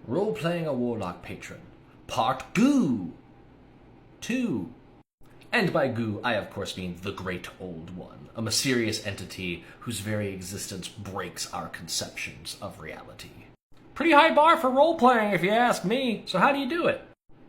Role-playing a Warlock patron. Part Goo 2. And by Goo, I of course mean the Great Old One, a mysterious entity whose very existence breaks our conceptions of reality. Pretty high bar for role-playing if you ask me, so how do you do it?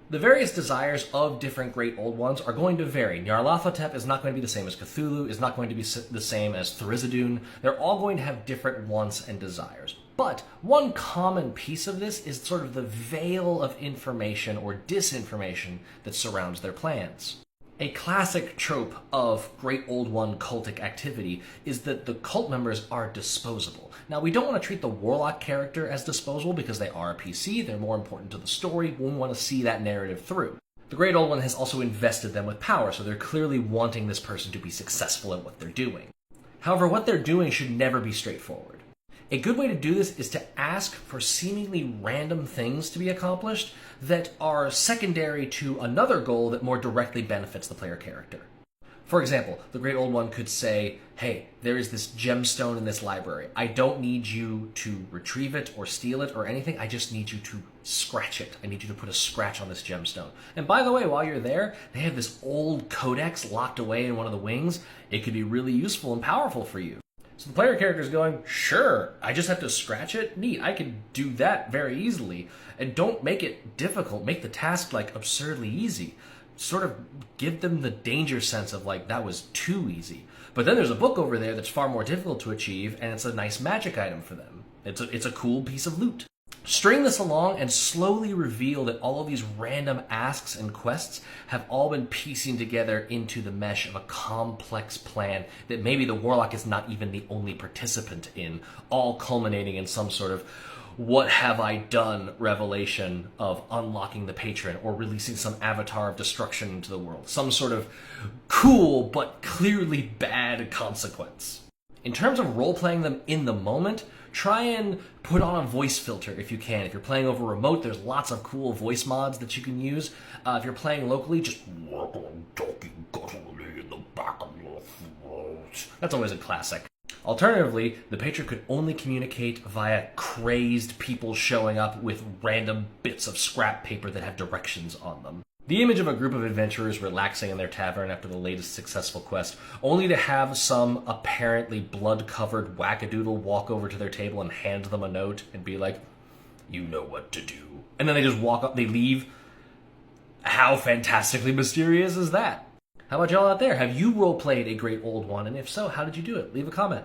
The various desires of different Great Old Ones are going to vary. Nyarlathotep is not going to be the same as Cthulhu, is not going to be the same as Tharizdun. They're all going to have different wants and desires. But one common piece of this is sort of the veil of information or disinformation that surrounds their plans. A classic trope of Great Old One cultic activity is that the cult members are disposable. Now, we don't want to treat the Warlock character as disposable because they are a PC, they're more important to the story, we want to see that narrative through. The Great Old One has also invested them with power, so they're clearly wanting this person to be successful at what they're doing. However, what they're doing should never be straightforward. A good way to do this is to ask for seemingly random things to be accomplished that are secondary to another goal that more directly benefits the player character. For example, the Great Old One could say, hey, there is this gemstone in this library. I don't need you to retrieve it or steal it or anything. I just need you to scratch it. I need you to put a scratch on this gemstone. And by the way, while you're there, they have this old codex locked away in one of the wings. It could be really useful and powerful for you. So the player character is going, sure, I just have to scratch it? Neat, I can do that very easily. And don't make it difficult. Make the task, absurdly easy. Sort of give them the danger sense of, that was too easy. But then there's a book over there that's far more difficult to achieve, and it's a nice magic item for them. It's a cool piece of loot. String this along and slowly reveal that all of these random asks and quests have all been piecing together into the mesh of a complex plan that maybe the Warlock is not even the only participant in, all culminating in some sort of what have I done revelation of unlocking the patron or releasing some avatar of destruction into the world. Some sort of cool but clearly bad consequence. In terms of role-playing them in the moment, try and put on a voice filter if you can. If you're playing over remote, there's lots of cool voice mods that you can use. If you're playing locally, just talking guttily in the back of your throat. That's always a classic. Alternatively, the patron could only communicate via crazed people showing up with random bits of scrap paper that have directions on them. The image of a group of adventurers relaxing in their tavern after the latest successful quest, only to have some apparently blood-covered wackadoodle walk over to their table and hand them a note and be like, you know what to do. And then they just walk up, they leave. How fantastically mysterious is that? How about y'all out there? Have you role-played a Great Old One? And if so, how did you do it? Leave a comment.